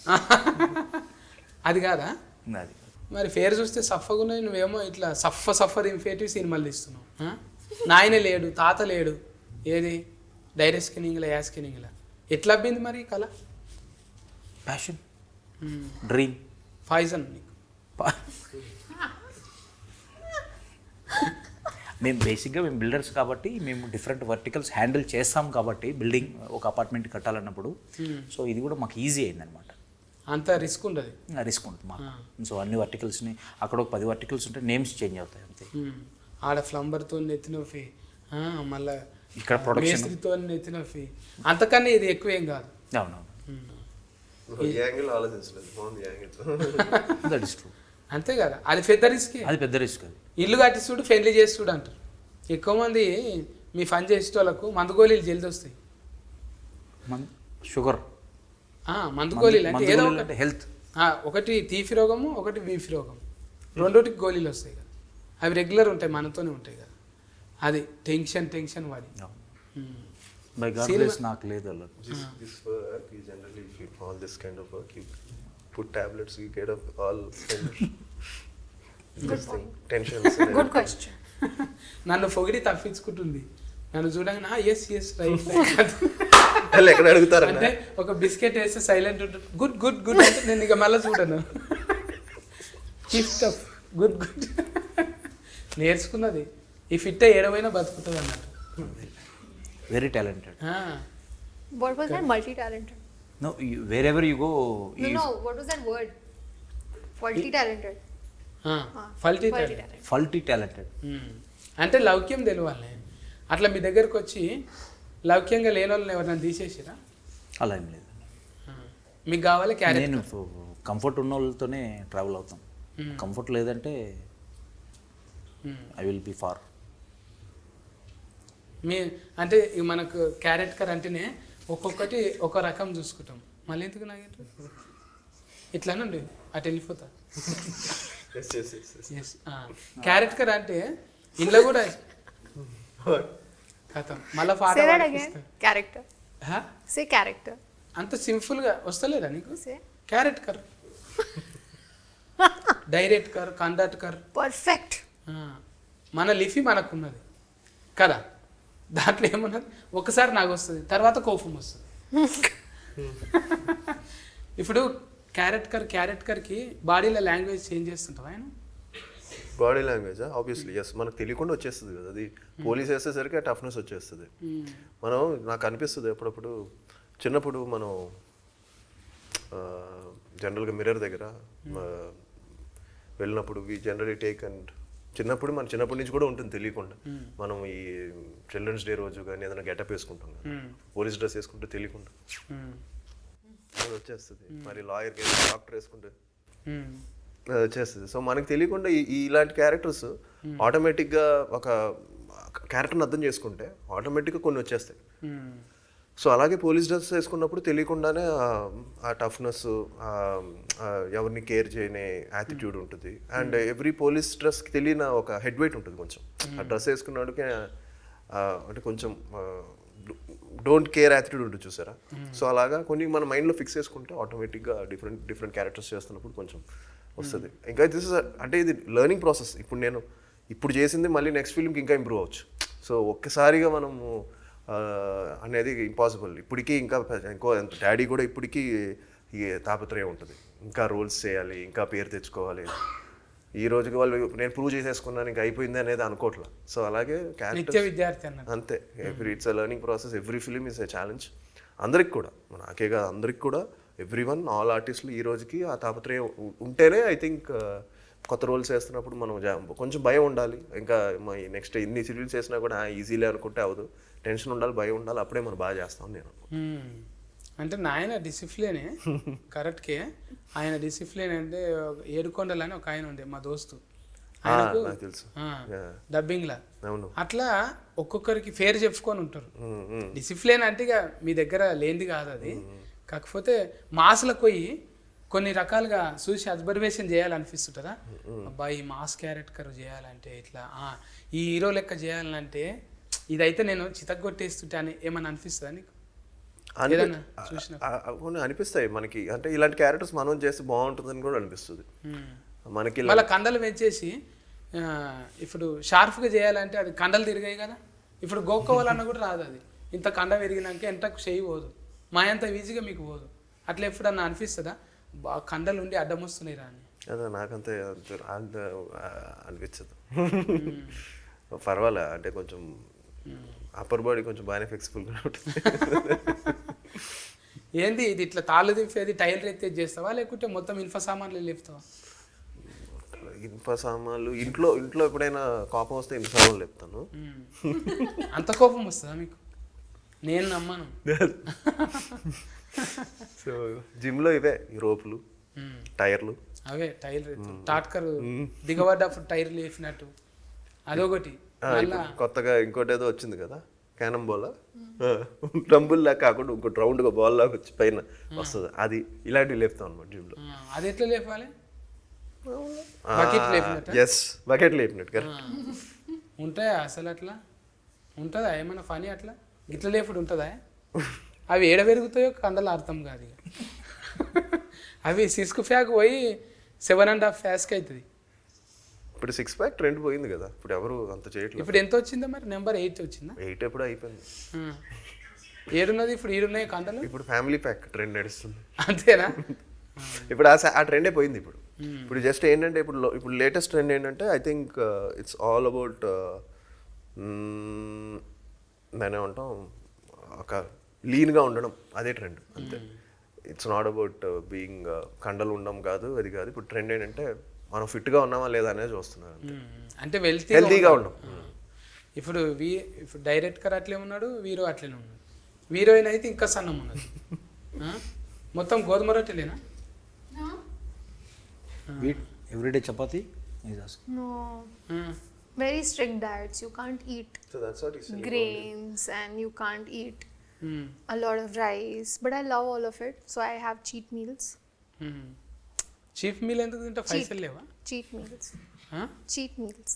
అది కాదా? అది మరి పేరు చూస్తే సఫగున్నాయి, నువ్వేమో ఇట్లా సఫర్ ఇన్ఫేటివ్ సినిమాలు తీస్తున్నావు. నాయన లేడు, తాత లేడు, ఏది డైరెక్ట్ స్కిన్నింగ్లా యా స్కిన్నింగ్లా ఎట్లా అబ్బింది మరి కళ? ప్యాషన్, డ్రీమ్, పాయిజన్ నీకు. మేము బేసిక్గా మేము బిల్డర్స్ కాబట్టి మేము డిఫరెంట్ వర్టికల్స్ హ్యాండిల్ చేస్తాం కాబట్టి బిల్డింగ్ ఒక అపార్ట్మెంట్ కట్టాలన్నప్పుడు సో ఇది కూడా మాకు ఈజీ అయిందనమాట. అంత రిస్క్ ఉండదు. రిస్క్ ఉంటుంది మాకు. సో అన్ని వర్టికల్స్ని అక్కడ ఒక 10 వర్టికల్స్ ఉంటే నేమ్స్ చేంజ్ అవుతాయి అంతే. ఆడ ఫ్లంబర్తో నెత్తిన ఫీ, మళ్ళీ ఇక్కడ ప్రొడక్షన్ నెత్తిన ఫీ, అంతకన్నా ఇది ఎక్కువ ఏం కాదు. అవునవును. That is true. అంతే కదా, అది పెద్ద రిస్క్. అది పెద్ద రిస్క్. అది ఇల్లు కట్టిస్తుడు పెళ్లి చేస్తుడు అంటారు. ఎక్కువ మంది మీ పని చేసేటోళ్ళకు మందు గోళీలు జల్ది వస్తాయి. షుగర్ మందు గోళీలు అంటే ఏదో ఒకటి హెల్త్, ఒకటి తీపి రోగము, ఒకటి బీపీ రోగం, రెండోటికి గోళీలు వస్తాయి కదా. అవి రెగ్యులర్ ఉంటాయి, మనతోనే ఉంటాయి కదా. అది టెన్షన్ వాడి బై గాడ్ గ్రేస్ నాకు లేదు అలా. This work is generally, if you all this kind of work, you put tablets, you get up all this thing, tensions. Good question. నన్ను పొగిడి తప్పించుకుంటుంది. నన్ను చూడంగా ఎస్ రైట్ వాళ్ళు ఎక్కడ అడుగుతారు అంటే ఒక బిస్కెట్ వేస్తే సైలెంట్ ఉంటుంది. గుడ్ గుడ్ గుడ్ అంటే నేను ఇక మళ్ళీ చూడను. గుడ్ గుడ్ నేర్చుకున్నది. ఈ ఫిట్ ఏడవైనా బతుకుతుంది అన్నట్టు. Very talented. What was that? Multi-talented. No where ever you go. No. What was that word? Multi-talented. ఫల్టీ Multi-talented. ఫల్టీ టాలెంటెడ్. అంటే లౌక్యం తెలియాలి. అట్లా మీ దగ్గరకు వచ్చి లౌక్యంగా లేని వాళ్ళని ఎవరైనా తీసేసిరా? అలా ఏం లేదు. మీకు కావాలి క్యారెట్. నేను కంఫర్ట్ ఉన్న వాళ్ళతోనే ట్రావెల్ అవుతాం. కంఫర్ట్ లేదంటే ఐ విల్ బి ఫార్. మీ అంటే ఇక మనకు క్యారెట్ కర్ అంటేనే ఒక్కొక్కటి ఒక రకం చూసుకుంటాం. మళ్ళీ ఎందుకు నాకు ఇట్లానండి అటు వెళ్ళిపోతా. క్యారెట్ కర్ అంటే ఇంట్లో కూడా కథం మళ్ళీ పాట Say that again. Character. Say character. అంత సింపుల్గా వస్తలేదా నీకు? Say. క్యారెట్ కర్, డైరెక్ట్ కర్, కండక్ట్ కర్. Perfect. మన లిఫీ మనకున్నది కదా, దాంట్లో ఏమున్నది ఒకసారి నాకు వస్తుంది, తర్వాత కోపం వస్తుంది. ఇప్పుడు క్యారెట్ కర్కి బాడీలో లాంగ్వేజ్ చేంజ్ చేస్తుంటాం ఆయన. బాడీ లాంగ్వేజ్ ఆబ్వియస్లీ ఎస్, మనకు తెలియకుండా వచ్చేస్తుంది కదా అది. పోలీస్ వేసేసరికి ఆ టఫ్నెస్ వచ్చేస్తుంది. మనం నాకు అనిపిస్తుంది అప్పుడప్పుడు చిన్నప్పుడు మనం జనరల్గా మిర్రర్ దగ్గర వెళ్ళినప్పుడు వి జనరలీ టేక్ అండ్ చిన్నప్పటి నుంచి కూడా ఉంటుంది తెలియకుండా. మనం ఈ చిల్డ్రన్స్ డే రోజు కానీ ఏదైనా గెటప్ వేసుకుంటాం కదా, పోలీస్ డ్రెస్ వేసుకుంటే తెలియకుండా అది వచ్చేస్తుంది. మరి లాయర్కి డాక్టర్ వేసుకుంటే అది వచ్చేస్తుంది. సో మనకు తెలియకుండా ఇలాంటి క్యారెక్టర్స్ ఆటోమేటిక్గా ఒక క్యారెక్టర్ని అర్థం చేసుకుంటే ఆటోమేటిక్గా కొన్ని వచ్చేస్తాయి. సో అలాగే పోలీస్ డ్రెస్ వేసుకున్నప్పుడు తెలియకుండానే ఆ టఫ్నెస్, ఎవరిని కేర్ చేయని యాటిట్యూడ్ ఉంటుంది. అండ్ ఎవ్రీ పోలీస్ డ్రెస్కి తెలియని ఒక హెడ్ వెయిట్ ఉంటుంది కొంచెం. ఆ డ్రెస్ వేసుకున్నాడికి అంటే కొంచెం డోంట్ కేర్ యాటిట్యూడ్ ఉంటుంది చూసారా. సో అలాగా కొన్ని మన మైండ్లో ఫిక్స్ చేసుకుంటే ఆటోమేటిక్గా డిఫరెంట్ క్యారెక్టర్స్ చేస్తున్నప్పుడు కొంచెం వస్తుంది. ఇంకా దిస్ ఇస్ అంటే ఇది లెర్నింగ్ ప్రాసెస్. ఇప్పుడు చేసింది మళ్ళీ నెక్స్ట్ ఫిల్మ్కి ఇంకా ఇంప్రూవ్ అవ్వచ్చు. సో ఒక్కసారిగా మనము అనేది ఇంపాసిబుల్. ఇప్పటికీ ఇంకో డాడీ కూడా ఇప్పటికీ ఈ తాపత్రయం ఉంటుంది, ఇంకా రోల్స్ చేయాలి, ఇంకా పేరు తెచ్చుకోవాలి. ఈ రోజుకి వాళ్ళు నేను ప్రూవ్ చేసేసుకున్నాను ఇంకా అయిపోయింది అనేది అనుకోవట్లేదు. సో అలాగే విద్యార్థి అంతే. It's a learning process. Every film is a challenge. అందరికి కూడా, నాకే కాదు అందరికి కూడా, ఎవ్రీవన్, ఆల్ ఆర్టిస్టులు ఈ రోజుకి ఆ తాపత్రయం ఉంటేనే ఐ థింక్ కొత్త రోల్స్ వేస్తున్నప్పుడు మనం కొంచెం భయం ఉండాలి. ఇంకా నెక్స్ట్ ఇన్ని సీరియల్స్ వేసినా కూడా ఈజీలే అనుకుంటే అవ్వదు. టెన్షన్ ఉండాలి, భయం ఉండాలి, అప్పుడే మనం బాగా చేస్తాం నేను. అంటే నాయన డిసిప్లినే కరెక్ట్కే. ఆయన డిసిప్లిన్ అంటే ఏడుకొండలు అని ఒక ఆయన ఉండే మా దోస్తు, ఆయనకు తెలుసు డబ్బింగ్లా. అట్లా ఒక్కొక్కరికి ఫేర్ చెప్పుకొని ఉంటారు. డిసిప్లిన్ అంటే ఇక మీ దగ్గర లేనిది కాదు అది. కాకపోతే మాస్లకు పోయి కొన్ని రకాలుగా చూసి అబ్జర్వేషన్ చేయాలనిపిస్తుంటుందా, అబ్బాయి ఈ మాస్ క్యారెక్టర్ చేయాలంటే ఇట్లా, ఈ హీరో లెక్క చేయాలంటే ఇదైతే నేను చితగ్గొట్టేస్తుంటే అని ఏమన్నా అనిపిస్తుందా నీకు? అనిపిస్తాయి మనకి. అంటే ఇలాంటి క్యారెక్టర్స్ మనం చేస్తే బాగుంటుందని కూడా అనిపిస్తుంది మనకి. మళ్ళీ కండలు పెంచేసి ఇప్పుడు షార్ప్గా చేయాలంటే అది కండలు తిరిగాయి కదా. ఇప్పుడు గోక్కోవాలన్నా కూడా రాదు అది. ఇంత కండ పెరిగినాక ఎంతకు చేయి పోదు, మా అంత ఈజీగా మీకు పోదు. అట్లా ఎప్పుడన్నా అనిపిస్తుందా బాగా కండలు ఉండి అడ్డం వస్తున్నాయి రా అని? అదే నాకంతే అనిపించదు. పర్వాలే, అంటే కొంచెం అప్పర్ బాడీ కొంచెం బాగానే ఫ్లెక్సిబుల్గా ఉంటుంది. ఏంది ఇది ఇట్లా తాళ్ళు దింపేది టైల్ ఎత్తేది చేస్తావా, లేకుంటే మొత్తం ఇన్ఫ సామాన్లు లేపుతావా? ఇన్ఫ సామాన్లు ఇంట్లో ఎప్పుడైనా కోపం వస్తే ఇన్ఫ సామాన్లు లేపుతాను. అంత కోపం వస్తుందా మీకు? నేను నమ్మను. సో జిమ్లో ఇవే ఈ రోపులు, టైర్లు, అవే టైర్ టాట్కర్ దిగబడ్డప్పుడు టైర్ లేపినట్టు అదొకటి. కొత్తగా ఇంకోటి ఏదో వచ్చింది కదా, క్యానం బాల్, రంబుల్ లాగా కాకుండా ఇంకోటి రౌండ్గా బాల్ లాగా వచ్చి పైన వస్తుంది, అది ఇలాంటివి లేపుతాం అనమాట జిమ్లో. అది ఎట్లా లేపాలి? ఎస్, బకెట్ లేపినట్టు కదా. ఉంటాయా అసలు? అట్లా ఉంటుందా ఏమైనా ఫనీ అట్లా? గిట్ల లేపుడు ఉంటుందా? అవి ఏడ పెరుగుతాయో కండలు అర్థం కాదు ఇక. అవి సిస్క్ ఫ్యాక్ పోయి 7.5 ఫ్యాస్కి అవుతుంది. ఇప్పుడు 6 ప్యాక్ ట్రెండ్ పోయింది కదా, ఇప్పుడు ఎవరు అంత చేయట్లేదు. ఇప్పుడు ఎంత వచ్చిందా మరి? నెంబర్ 8 వచ్చిందా? 8 ఎప్పుడు అయిపోయింది. ఏడున్నది ఇప్పుడు? ఈడున్నాయి కండలు. ఇప్పుడు ఫ్యామిలీ ప్యాక్ ట్రెండ్ నడుస్తుంది. అంతేనా? ఇప్పుడు ఆ ట్రెండే పోయింది. ఇప్పుడు జస్ట్ ఏంటంటే ఇప్పుడు లేటెస్ట్ ట్రెండ్ ఏంటంటే I think it's all about దానేమంటాం ఒక లీన్గా ఉండడం, అదే ట్రెండ్ అంతే. ఇట్స్ నాట్ అబౌట్ బీయింగ్ కండలు ఉండడం కాదు, అది కాదు. ఇప్పుడు ట్రెండ్ ఏంటంటే మనం ఫిట్గా ఉన్నామా లేదా అనేది చూస్తున్నారు, అంటే హెల్తీగా ఉండడం. ఇప్పుడు ఇప్పుడు డైరెక్టర్ అట్లే ఉన్నాడు, హీరో అట్లనే ఉన్నాడు. హీరోయిన్ అయితే ఇంకా సన్నం ఉన్నది. మొత్తం గోధుమ రొట్టెలేనా? Everyday chapati? No. Very strict diets. You can't eat So that's what he's saying. grains and you can't eat a lot of rice. But I love all of it. So I have cheat meals. Chief meal ఎందుకు తింటే పైసలు లేవా? Cheat meals. Cheat meals.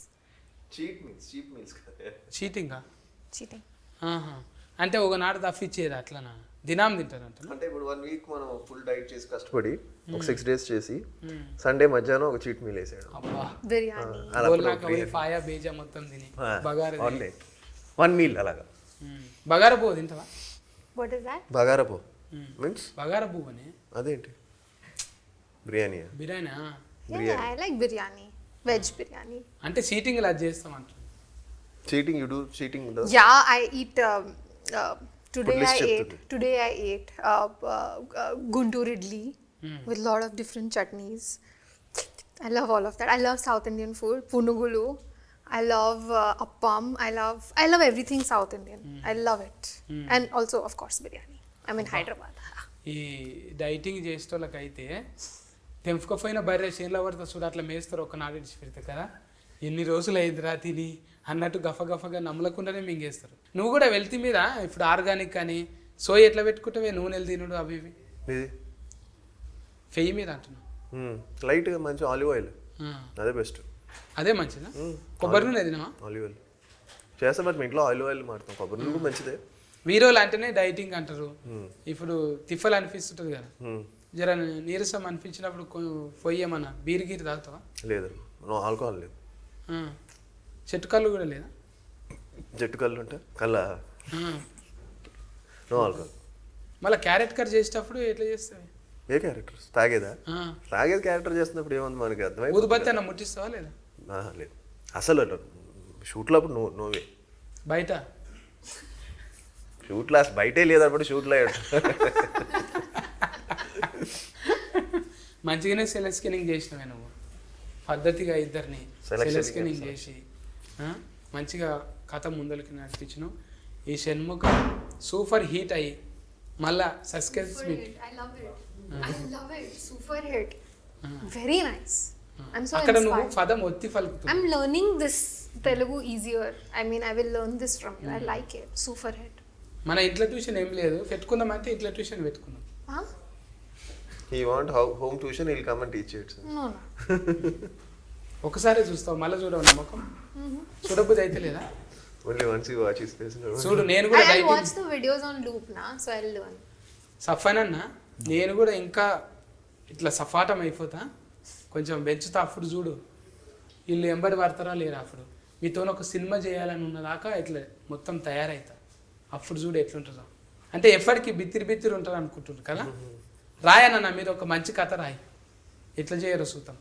Cheap meals చీటింగా? Cheating. అంటే ఒకనాడు తప్పిచ్చేది అట్లనా? దినాం తింటారంట. అంటే ఇప్పుడు 1 వీక్ మనం ఫుల్ డైట్ చేసి కష్టపడి ఒక 6 డేస్ చేసి సండే మధ్యాహ్నం ఒక చీట్ మీల్ వేసాడు. అబ్బా, Biryani. గోల్నాక పోయి పాయా బేజా మొత్తం తిని బగారా 1 మీల్ అలాగా. బగారా పువ్వు తింటావా? What is that? బగారపు మీన్స్ బగారా పువ్వు అని అదేంటి? Biryani. Biryani? Yeah, I like biryani. Veg biryani. అంటే చీటింగ్ అది చేస్తాం అంట. Cheating, you do cheating? Yeah, I eat. Today Food list I ate guntur idli with lot of different chutneys. I love all of that. I love South Indian food. Punugulu. I love appam. I love everything South Indian. I love it. And also, of course, biryani. I'm in Hyderabad. ఈ dieting చేసేటోళ్ళకైతే తెంపుకపోయిన బర్రె చేనులో పడితే చూడు అట్లా మేస్తారు ఒక నాడు ఇడిచి పెడతారు కదా, ఎన్ని రోజులు అయిందిరా తిని అన్నట్టు గఫగఫగా నమ్మలకుండానే మింగేస్తారు. నువ్వు కూడా వెళ్తే మీద ఇప్పుడు ఆర్గానిక్ అని సోయి ఎట్లా పెట్టుకుంటావే, నూనెలు తినుడు అవి ఇవి ఫెయ్యి మీద అంటున్నావు. లైట్గా మంచి ఆలివ్ ఆయిల్, అదే బెస్ట్. అదే మంచిదా? కొబ్బరి నూనె తినవా? ఆలివ్ ఆయిల్ చేస్తాం, బట్ మీ ఇంట్లో ఆలివ్ ఆయిల్ మాడతాం. కొబ్బరి నూనె మంచిదే. వీరోలు అంటేనే డైటింగ్ అంటారు. ఇప్పుడు తిఫలు అనిపిస్తుంటుంది కదా, జర నీరసం అనిపించినప్పుడు పొయ్యి ఏమన్నా బీర్ గీరు తాగుతావా? లేదు, నో ఆల్కహాల్ లేదు. చెట్టు కళ్ళు కూడా లేదా? జట్టు కళ్ళు ఉంటే కళ్ళ నో ఆల్కహాల్. మళ్ళీ క్యారెట్ కట్ చేసేటప్పుడు ఎట్లా చేస్తావు? ఏ క్యారెక్టర్? తాగేదా? తాగేది క్యారెక్టర్ చేస్తున్నప్పుడు ఏముంది మనకి అర్థమైంది. ఊదుబత్తి అన్న ముట్టిస్తావా లేదా? లేదు అసలు, షూట్లో అప్పుడు నోవే. బయట షూట్లో అసలు బయటే లేదన్నప్పుడు షూట్లో మంచిగానే సెల్ స్కానింగ్ చేసినవే నువ్వు, పద్ధతిగా ఇద్దరిని సెల్ స్కానింగ్ చేసి మంచిగా కథ ముందరికి నడిపించినావు. ఈ షణ్ముఖ సూపర్ హీట్ అయ్యి మళ్ళా suspense meet. I love it. Super hit. Very nice. I'm so అక్కడ నువ్వు inspired. పదం ఒత్తి పలుకుతున్నావు. I'm learning this Telugu easier. I mean, I will learn this from you. I like it. Super hit. మన ఇంట్లో tuition ఏం లేదు, పెట్టుకుందామంటే ఇంట్లో tuition పెట్టుకున్నాం. Huh? He want home tuition, he'll come and teach it. No. ఒకసారి చూస్తావు, మళ్ళీ చూడవు నమ్మకం చూడబుద్ధి అయితే లేదా? Only once you watch his face. చూడు నేను కూడా I'll dieting watch the videos on loop now, so I'll learn. సఫానన్న నేను కూడా ఇంకా ఇట్లా సఫాటం అయిపోతా, కొంచెం పెంచుతా. అప్పుడు చూడు వీళ్ళు ఎంబడి పడతారా లేరా, అప్పుడు మీతో ఒక సినిమా చేయాలని ఉన్నదాకా ఇట్లా మొత్తం తయారవుతా. అప్పుడు చూడు ఎట్లుంటుందో. అంటే ఎప్పటికీ బిత్తిరి ఉంటుంది అనుకుంటున్నారు కదా. రాయనన్న మీరు ఒక మంచి కథ రాయి, ఎట్లా చేయరు చూద్దాం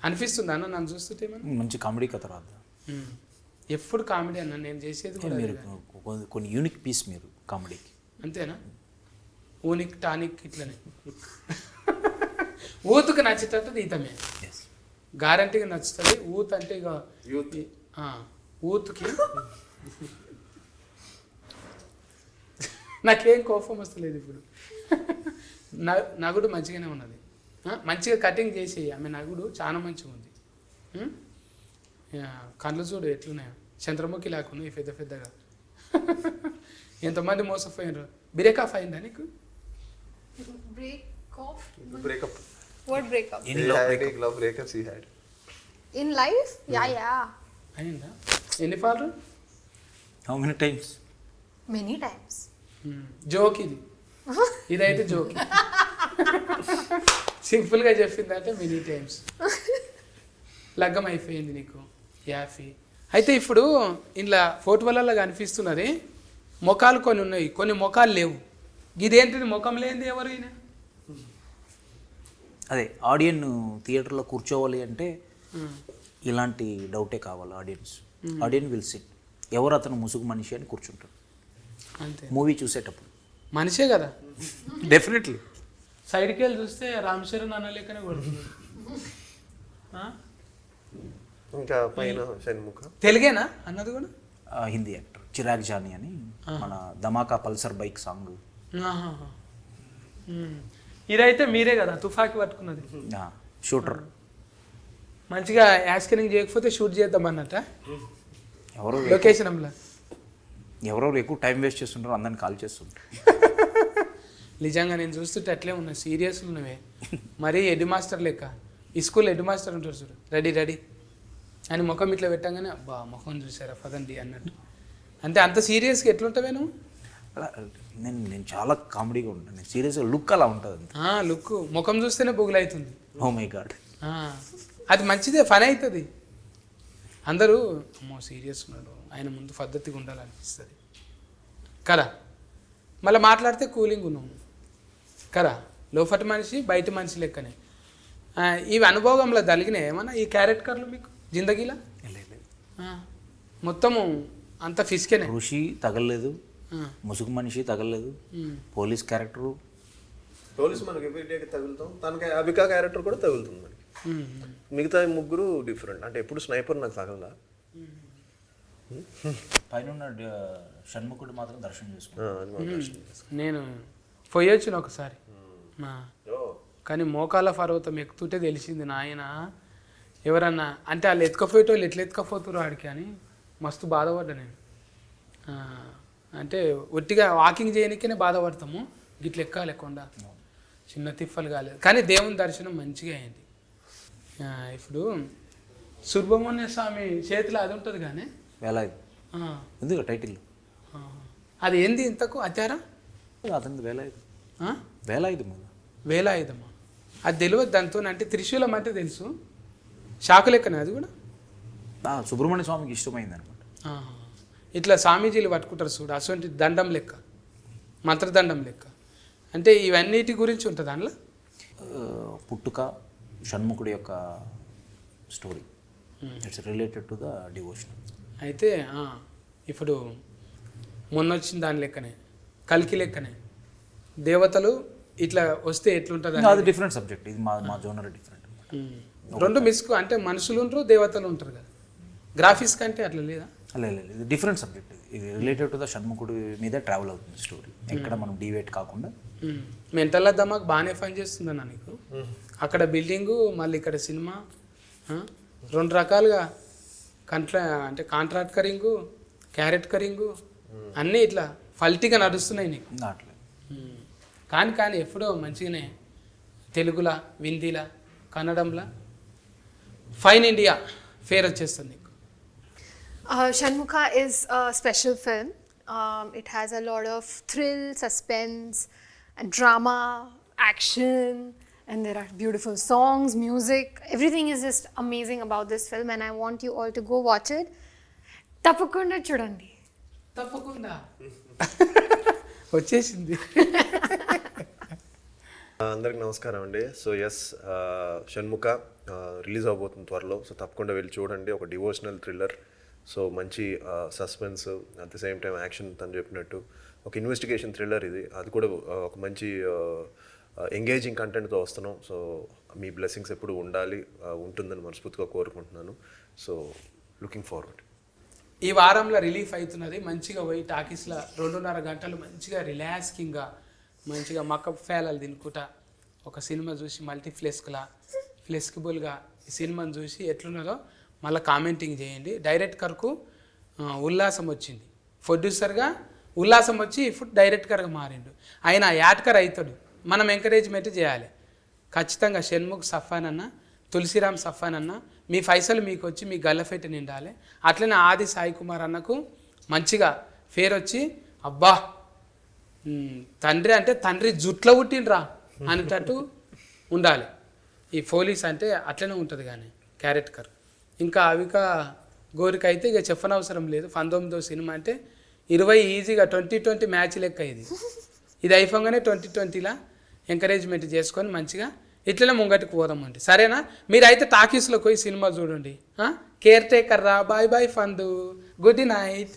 అనిపిస్తుంది అన్న నన్ను చూస్తుంటే. మంచి కామెడీ కథ రాద్దా? ఎప్పుడు కామెడీ అన్న నేను చేసేది కూడా మీరు కొన్ని యూనిక్ పీస్ మీరు కామెడీకి. అంతేనా? ఊనిక్ టానిక్ ఇట్లనే ఊతుకు నచ్చేటట్టు ఈతమే గ్యారంటీగా నచ్చుతుంది. ఊత్ అంటే ఇక ఊతుకి నాకేం కోపం వస్తలేదు ఇప్పుడు. నగుడు మంచిగానే ఉన్నది, మంచిగా కటింగ్ చేసి ఆమె నగుడు చాలా మంచిగా ఉంది. కళ్ళు చూడు ఎట్లున్నాయో, చంద్రముఖి లేకున్నాయి పెద్ద పెద్దగా. ఎంతమంది మోసపోయినారు. బ్రేక్ ఆఫ్ అయిందా నీకు? Breakup. What breakup? Love breakups he had. In life? Yeah. అయిందా? ఎన్ని పాలు? How many times? Many times. Joke ఇది, ఇదైతే జోక్. సింపుల్గా చెప్పిందంటే మెనీ టైమ్స్. లగ్గం అయిపోయింది నీకు యాఫీ. అయితే ఇప్పుడు ఇంట్లో ఫోటోలలో కనిపిస్తున్నది ముఖాలు కొన్ని ఉన్నాయి, కొన్ని ముఖాలు లేవు. ఇదేంటిది ముఖం లేనిది ఎవరు ఈయన? అదే ఆడియన్ థియేటర్లో కూర్చోవాలి అంటే ఇలాంటి డౌటే కావాలి. ఆడియన్ విల్ సిట్, ఎవరు అతను ముసుగు మనిషి అని కూర్చుంటాడు అంతే. మూవీ చూసేటప్పుడు మనిషే కదా. డెఫినెట్లీ. సైడ్కి వెళ్ళి చూస్తే రామ్ చరణ్ అన్న లెక్కనే కొడుతుంది. ఇంకా పైన షణ్ముఖ తెలుగేనా అన్నది కూడా? హిందీ యాక్టర్ చిరాగ్ జానీ అని, మన ధమాకా పల్సర్ బైక్ సాంగ్. ఇదైతే మీరే కదా తుఫాకి పట్టుకున్నది. షూటర్. మంచిగా యాస్కరింగ్ చేయకపోతే షూట్ చేద్దాం అన్నట్ట ఎవరో లొకేషన్ అమ్లా. ఎవరెవరు ఎక్కువ టైం వేస్ట్ చేస్తుంటారో అందరిని కాల్ చేస్తుంటారు. నిజంగా నేను చూస్తుంటే అట్లే ఉన్నా, సీరియస్లు ఉన్నవే. మరీ హెడ్ మాస్టర్ లెక్క. ఈ స్కూల్ హెడ్ మాస్టర్ ఉంటారు చూడు, రెడీ రెడీ అని ముఖం ఇట్లా పెట్టంగానే అబ్బా ముఖం చూసారా పదండి అన్నట్టు. అంటే అంత సీరియస్గా ఎట్లుంటావే నువ్వు? నేను చాలా కామెడీగా ఉంటాను. నేను సీరియస్గా లుక్ అలా ఉంటుంది అంతే. లుక్ ముఖం చూస్తేనే బొగులవుతుంది. Oh my God. అది మంచిదే, ఫన్ అవుతుంది. అందరూ అమ్మో సీరియస్ ఉన్నాడు, ఆయన ముందు పద్ధతిగా ఉండాలనిపిస్తుంది కదా. మళ్ళీ మాట్లాడితే కూలింగ్ ఉన్నాము కదా, లోపటి మనిషి బయట మనిషి లెక్కనే. ఇవి అనుభవంలో తగిలినాయి ఏమన్నా ఈ క్యారెక్టర్లు మీకు జిందగీలా? మొత్తము అంత ఫిస్కేనే. ఋషి తగలలేదు, ముసుగు మనిషి తగలలేదు, పోలీస్ క్యారెక్టరు. పోలీస్ మనకి ఎవ్రీడేకి తగులుతాం, తనకి అబికా క్యారెక్టర్ కూడా తగులుతుంది మనకి. మిగతా ముగ్గురు డిఫరెంట్. అంటే ఎప్పుడు స్నైపర్ నాకు తగలదా. పైన షణ్ముఖుడు మాత్రం దర్శనం చేసుకున్నాను. నేను పోయొచ్చిన ఒకసారి, కానీ మోకాల పర్వతం ఎక్కుతుంటే తెలిసింది నాయన ఎవరన్నా అంటే వాళ్ళు ఎత్తుకపోయేటోళ్ళు ఎట్లా ఎత్తుకపోతున్నారు ఆడికి అని మస్తు బాధపడ్డా నేను. అంటే ఒట్టిగా వాకింగ్ చేయడానికే బాధపడతాము, గిట్ల ఎక్కాలి కొండ, చిన్న తిప్పలు కాలేదు. కానీ దేవుని దర్శనం మంచిగా అయింది. ఇప్పుడు సుబ్రహ్మణ్య స్వామి చేతిలో అది ఉంటుంది కానీ వేలాయుధం ఎందుకు టైటిల్ అది ఏంది ఇంతకు అత్యారా? అతనిది వేలాయుధం. వేలాయుధం వేలాయుధమా? అది తెలియదు దాంతో. అంటే త్రిశూలం అంటే తెలుసు, షాకు లెక్కనే అది కూడా. సుబ్రహ్మణ్య స్వామికి ఇష్టమైంది అనమాట. ఇట్లా స్వామీజీలు పట్టుకుంటారు చూడు, అటువంటి దండం లెక్క, మంత్రదండం లెక్క. అంటే ఇవన్నిటి గురించి ఉంటుంది అందులో. పుట్టుక షణ్ముఖుడి యొక్క story, it's related to the devotion. అయితే ఇప్పుడు మొన్న వచ్చిన దాని లెక్కనే, కల్కి లెక్కనే దేవతలు ఇట్లా వస్తే ఎట్లుంటుంది అది డిఫరెంట్ సబ్జెక్ట్. ఇది మా జోనర్ డిఫరెంట్. రెండు మిస్కు అంటే మనుషులు ఉంటారు దేవతలు ఉంటారు కదా. గ్రాఫిక్స్ కంటే అట్లా లేదా? లేదు, ఇది డిఫరెంట్ సబ్జెక్ట్. ఇది రిలేటెడ్ టు ద షణ్ముఖుడి మీద ట్రావెల్ అవుతుంది స్టోరీ. ఎక్కడ మనం డివేట్ కాకుండా. మెంటల్ దమాక్ బాగానే పని చేస్తుందన్నా నీకు. అక్కడ బిల్డింగు, మళ్ళీ ఇక్కడ సినిమా, రెండు రకాలుగా అంటే కాంట్రాక్ట్ కరింగు, క్యారెట్ కరింగు అన్నీ ఇట్లా ఫల్టీగా నడుస్తున్నాయి నీకు. కానీ ఎప్పుడో మంచిగానే తెలుగులా, హిందీలా, కన్నడంలా ఫైన్ ఇండియా ఫేర్ వచ్చేస్తుంది నీకు. Shanmukha is a special film. It has a lot of thrill, suspense, and drama, action, and there are beautiful songs, music. Everything is just amazing about this film, and I want you all to go watch it. Tappakunda chudandi. తప్పకుండా వచ్చేసింది. అందరికి నమస్కారం అండి. So yes, Shanmukha release అవబోతుంది త్వరలో. So తప్పకుండా వెళ్ళి చూడండి. ఒక డివోషనల్ థ్రిల్లర్, సో మంచి suspense, at the same time action. తను చెప్పినట్టు ఒక ఇన్వెస్టిగేషన్ థ్రిల్లర్ ఇది. అది కూడా ఒక మంచి ఎంగేజింగ్ కంటెంట్తో వస్తున్నాం. సో మీ బ్లెస్సింగ్స్ ఎప్పుడు ఉంటుందని మనస్ఫూర్తిగా కోరుకుంటున్నాను. So looking forward. ఈ వారంలో రిలీఫ్ అవుతున్నది. మంచిగా పోయి టాకీస్లో 2.5 గంటలు మంచిగా రిలాక్సింగ్గా మంచిగా మకప్ ఫేలాలు తినుకుంటా ఒక సినిమా చూసి ఫ్లెక్సిబుల్గా ఈ సినిమాని చూసి ఎట్లున్నదో మళ్ళీ కామెంటింగ్ చేయండి. డైరెక్టర్కు ఉల్లాసం వచ్చింది, ప్రొడ్యూసర్గా ఉల్లాసం వచ్చి ఇప్పుడు డైరెక్టర్గా మారిండు. ఆయన యాడ్కర్ అవుతాడు, మనం ఎంకరేజ్మెంట్ చేయాలి ఖచ్చితంగా. షణ్ముఖ్ సఫాన్ అన్న, తులసిరామ్ సఫాన్ అన్న, మీ పైసలు మీకు వచ్చి మీ గల్లఫెట్టి నిండాలి. అట్లనే ఆది సాయి కుమార్ అన్నకు మంచిగా ఫేర్ వచ్చి అబ్బా తండ్రి అంటే తండ్రి జుట్లో పుట్టిండ్రా అనేటట్టు ఉండాలి. ఈ పోలీస్ అంటే అట్లనే ఉంటుంది కానీ క్యారెక్టర్. ఇంకా అవిక గోరిక అయితే ఇక చెప్పనవసరం లేదు. 19వ సినిమా అంటే 20 ఈజీగా 2020 మ్యాచ్ లెక్క ఇది అయిపోగానే 2020లా ఎంకరేజ్మెంట్ చేసుకొని మంచిగా ఇట్లనే ముంగటికి పోదామండి. సరేనా? మీరైతే టాకీస్లోకి పోయి సినిమా చూడండి. కేర్ టేకర్ రా. బాయ్ బాయ్ ఫందు. Good night.